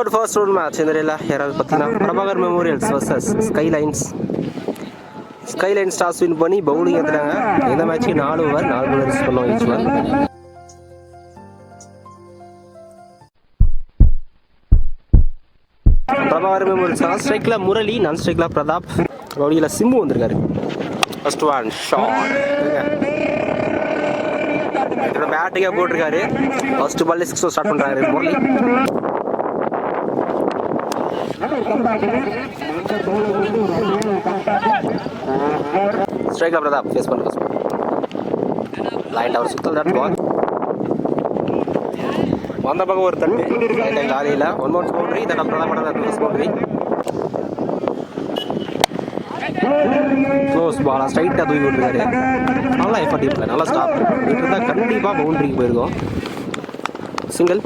Third first round match இந்த ரேல யாராவது பார்த்தீங்கன்னா Prabhakar Memorials versus Skylines toss win பண்ணி பவுலிங் எடுத்துட்டாங்க. இந்த மேட்ச்சுக்கு 4 ஓவர் 4 bowlers பண்ணோம் ஈச் ஒன். பிரபாகர் மெமோரியல்ஸ் ஸ்ட்ரைக்ல முரளி, நான் ஸ்ட்ரைக்ல பிரதாப், பவுலிங்ல சிம்பு வந்திருக்காரு. ஃபர்ஸ்ட் ஒன் ஷாட் பேட்டிங்க போட்டிருக்காரு. ஃபர்ஸ்ட் பால்ல 6 ஸ்டார்ட் பண்றாரு முரளி. ஸ்ட்ரைக்ல பிரதாப் ஃபேஸ் பண்ண லைன் அவர் சுத்தல் தட் பால் வந்த பக்கம் ஒரு தட்டு லைன் காலியில் 1 more பவுண்டரி தட் பிரதாப் பண்ண தட் பவுண்டரி. க்ளோஸ் பாலா ஸ்ட்ரைட்டாக தூக்கி விட்டுருக்காரு. நல்லா எஃபர்ட் இல்லை, நல்லா ஸ்டாப் இருந்தால் கண்டிப்பாக பவுண்டரிக்கு போயிருக்கோம். சிங்கிள்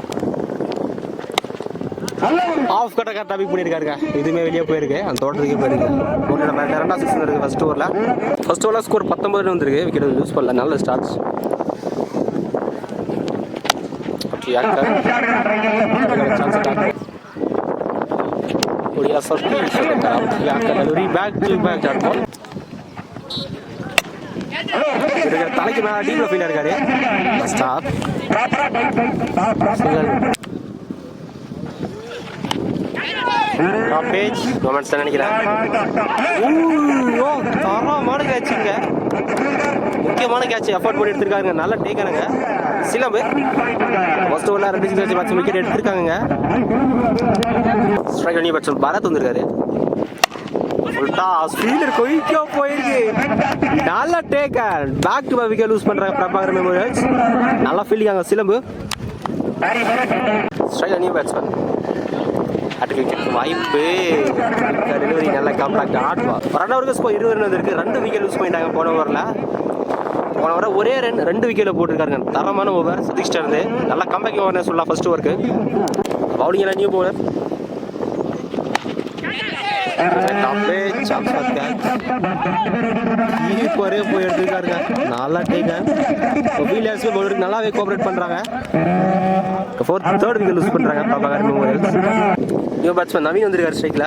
ஆஃப் கட்ட கரெக்டாக பிக் பண்ணியிருக்காருங்க. இதுவுமே வெளியே போயிருக்கு, அந்த தோட்டத்துக்கே போயிருக்கு. ஒரு நம்ம 2 6 இருக்குது ஃபர்ஸ்ட் ஓவரில் ஸ்கோர் 19 வந்துருக்கு. விக்கெட் யூஸ் பண்ணல, நல்ல ஸ்டார்ட்ஸ். தலைக்கு மேல டீம்ல ஃபீல் இருக்காரு. ஸ்டாப் பேஜ் ரொமான்ஸ் நினைக்கிறேன். தரமான கேட்சுங்க, முக்கியமான கேட்ச் எஃபோர்ட் பண்ணி எடுத்திருக்காங்க. நல்ல டேக்கானுங்க. சிலம்பு ஃபர்ஸ்ட் ஓவரில் 2 6 வச்சு மேட்ச் விக்கெட் எடுத்திருக்காங்க. ஸ்ட்ரைக் பண்ணி பட்சம் பரத் வந்திருக்காரு. ஸ்பீடர் கொய்க்கோ போயிருக்கு. நல்ல டேக்கர், back to back wicket lose பண்றாங்க பிரபாகர் மெமோரியல்ஸ். நல்லா ஃபீல்டிங் அங்க சிலம்பு. ஸ்ட்ரைக் நியூ பேட்ஸ்மேன் அட்டுக்கு விக்கெட் வாய்ப்பு. டெலிவரி நல்ல காம்பாக்ட் ஆடுவா. ரன் ஓவருக்கு ஸ்கோர் 20 ரன் வந்திருக்கு. 2 விக்கெட் லூஸ் பண்ணிட்டாங்க போன ஓவரில் ஒரே ரன் 2 விக்கெட்டில் போட்டிருக்காருங்க. தரமான ஓவர் சதீஷ்ட இருந்து. நல்லா கம்பேக் ஓவர்னு சொல்லலாம். ஃபர்ஸ்ட் ஓவருக்கு பவுலிங் எல்லாம் நியூ பவுலர். போய் எடுத்துருக்காருங்க. நல்லா நல்லாவே கோஆபரேட் பண்றாங்க. தேர்ட் விக்கெட் லூஸ் பண்றாங்க Prabhakar memorials. New batsman Naveen வந்திருக்காரு ஸ்ட்ரைக்ல.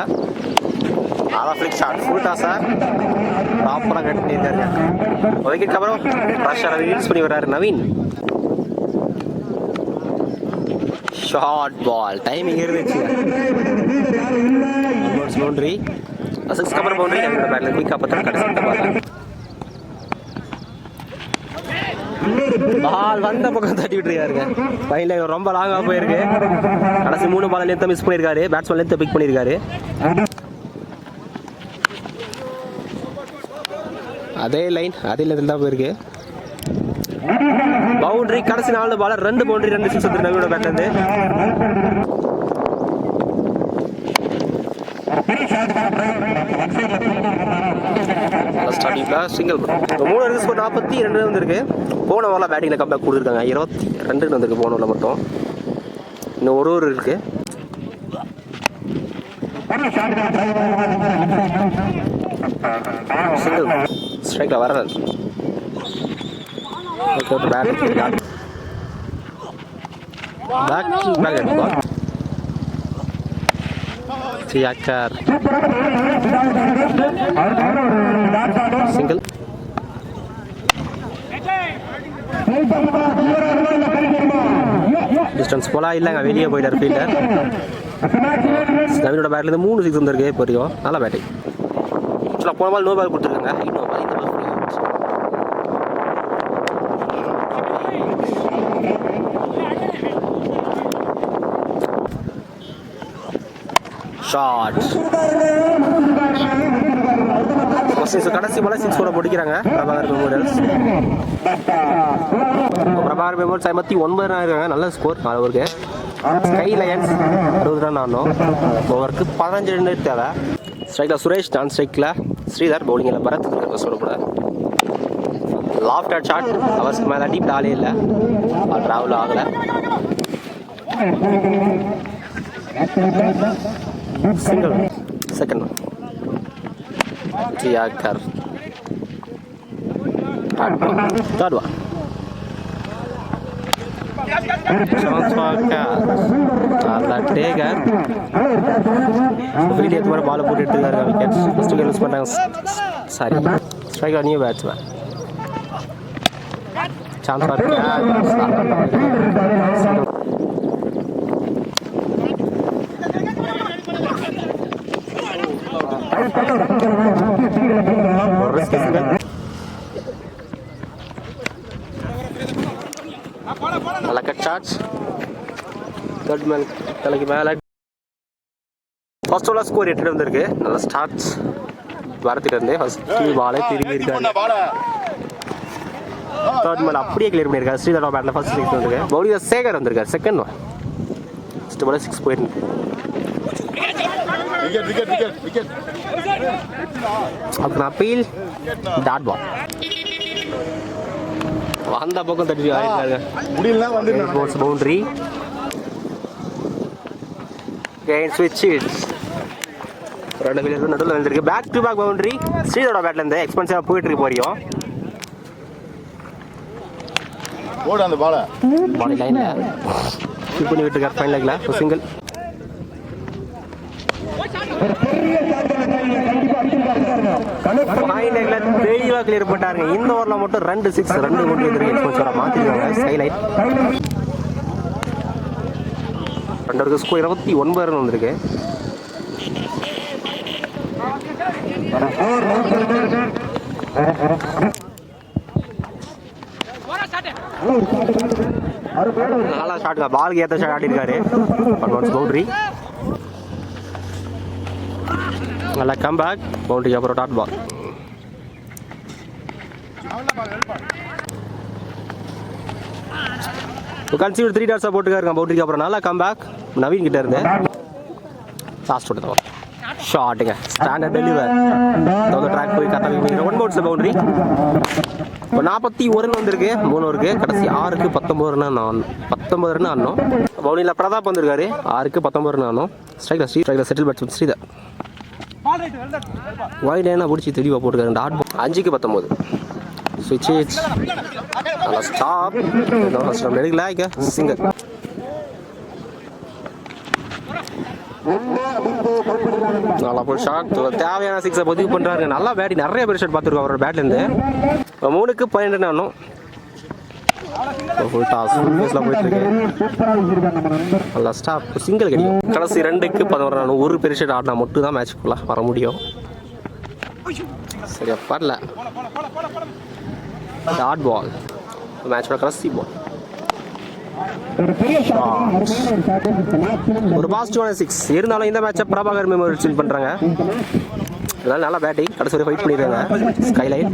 ஃபிளிக் ஷாட் ஃபுல் டாஸா ப்ராப்பராக கட் பண்ணியிருக்காருங்க. விக்கெட் அப்புறம் ப்ரெஷர் யூஸ் பண்ணி வர்றாரு நவீன். ஷார்ட் பால் டைமிங் இருந்துச்சு. Boundary 6 cover boundary. நம்மளோட பேட்ல குயிக்கா பத்திரம் கடைசி பால் வந்த பக்கம் தட்டி விட்டுருக்காருங்க. ஃபைனல ரொம்ப லாங்கா போயிருக்கு. கடைசி 3 பால் லென்த் மிஸ் பண்ணியிருக்காரு. பேட்ஸ்மேன் லென்த் பிக் பண்ணியிருக்காரு. அதே லைன் அதே லென்த்தில் தான் போயிருக்கு. பவுண்டரி கடைசி 4 பால் 2 பவுண்டரி 2 சிக்ஸ் வந்து நம்மளோட பேட்ல இருந்து. சிங்கிள் 3 ரன் ஸ்கோர் 42 வந்திருக்கு. போன ஓவரில் பேட்டிங்ல கம்பேக் கொடுத்துருக்காங்க. 22 ரன் வந்திருக்கு போன ஓவரில் மட்டும். இன்னும் ஒரு ஓவர் இருக்கு. சிங்கிள் ஸ்ட்ரைக்ல வர ரன். சிங்கிள் டிஸ்டன்ஸ் போலா இல்லைங்க, வெளியே போயிட்டார் ஃபீல்டர். நவீனோட பேட்ல இருந்து 3 சிக்ஸ் வந்திருக்கு. இப்போ வரைக்கும் நல்ல பேட்டிங். போன பால் 100 பால் கொடுத்துருக்காங்க. இன்னொரு பால் இந்த பால் ஷாட். கடைசி பால 6 ஓட முடிக்கிறாங்க Prabhakar memorials. Prabhakar memorials 59 run இருக்காங்க. நல்ல ஸ்கோர் 4 ஓவருக்கு. ஸ்கைலைன்ஸ் 60 ரன் ஆடணும். ஓவருக்கு 15 ரன் தேவை. ஸ்ட்ரைக்ல சுரேஷ், நான் ஸ்ட்ரைக்ல ஸ்ரீதர், பவுலிங்கில் பரத் சொல்லக்கூட. லாஃப்ட் ஷாட் அவர்ஸ்க்கு மேலே டீப் ஆளே இல்லை. ட்ராவல் ஆகலை. Single second one. Thyagar third one. Daguerre வெளியே மாதிரி பால் போட்டு எடுத்துக்காரு விக்கெட் ஃபர்ஸ்ட் விக்கெட் யூஸ் பண்ணுறாங்க. Sorry striker new batsman chance for நல்லா கட் ஷாட்ஸ் தேர்ட் மேன் தலைக்கு மேலே ஃபர்ஸ்ட் ஓவரில் ஸ்கோர் 8 வந்திருக்கு. நல்ல ஸ்டார்ட்ஸ் வரத்துக்கு இருந்து ஃபர்ஸ்ட் பாலே திரும்பி இருக்காரு. தேர்ட் மேன் அப்படியே கிளியர் பண்ணியிருக்காரு. ஸ்ரீதர் பேட்டில் ஃபர்ஸ்ட் 6 வந்திருக்கு. பவுலிங் சேகர் வந்திருக்காரு செகண்ட் ஒன் ஃபர்ஸ்ட் பால் 6 போயிருக்கு. அப்புறம் அப்பீல் டாட் பால் அந்த பக்கம் தட்டி ஆயிருக்காங்க. பவுண்டரி ஸ்விட்ச் ரெண்டு பேர் நடுவில் வந்துருக்கு. பேக் டு பேக் பவுண்டரி ஸ்ரீதரோட பேட்ல இருந்து எக்ஸ்பென்சிவா போயிட்டு இருக்கு. போறியும் ஓட அந்த பால பாடி லைன்ல ஃபில் பண்ணி விட்டுருக்கார். ஃபைன் லெக்ல ஒரு சிங்கிள். ஃபைன் லெக்ல தெளிவா கிளியர் பண்ணிட்டாருங்க. இந்த ஓவர்ல மட்டும் 2 6 2 ஓடி வந்துருக்கு. எக்ஸ்பென்சிவா மாத்திருக்காங்க. ஸ்கைலைட் 2 ஸ்கோர் 29 ரன் வந்திருக்கு. நல்லா ஷாட்டுங்க. பாலுக்கு ஏற்ற ஷாட் ஆடிருக்காரு. பவுண்டரி நல்லா கம்பேக் பவுண்டரி அப்புறம் டாட் பால். கன்சீவ் 3 டாட்ஸாக போட்டுக்காருங்க பவுண்டரிக்கு அப்புறம். நல்லா கம்பேக் நவீன் கிட்ட இருந்து லாஸ்ட் விட்டு தான் ஷாட்டுங்க. ஸ்டாண்டர்ட் டெலிவர் ட்ராக் போய் கரெக்டாக 1 பவுன்ஸில் பவுண்டரி. இப்போ 41 ரன் வந்திருக்கு 3 ஓவருக்கு. கடைசி 6க்கு 19 ரன் ஆடணும். பவுலிங்கில் பிரதாப் வந்திருக்காரு. 6க்கு 19 ரன் ஆடணும். ஸ்ட்ரைக்கில் செட்டில் பேட்ஸ்மேன் ஸ்ரீதர் வைட் லைனாக பிடிச்சி தெளிவாக போட்டுருக்காரு. டாட் பால் 5க்கு 19 ஸ்விட்ச் நல்லா ஸ்டாப் எடுக்கல சிங்கர். நல்லா போய் ஷாட் தேவையான 6 பதிவு பண்ணுறாரு. நல்லா பேட்டிங் நிறைய பேர் ஷாட் பார்த்துருக்கோம் அவரோட பேட்லேருந்து. 3க்கு 12 ஆடணும். ஃபுல் டாஸ் ஃபுல் போயிட்டு இருக்கு. நல்லா ஸ்டாப் சிங்கிள் கிடைக்கும். கடைசி 2க்கு 11 ரன். ஒரு பெரிய ஷாட் ஆடினா மட்டும் தான் மேட்ச்க்குள்ள வர முடியும். சரியா வரல. டாட் பால் மேட்சோட கடைசி பால். ஒரு பாசிட்டிவான 6 இருந்தாலும் இந்த மேட்சை பிரபாகர் மெமோரியல் வின் பண்றாங்க. அதனால நல்லா பேட்டிங் கடைசி வரை ஃபைட் பண்ணிடுறாங்க. ஸ்கைலைன்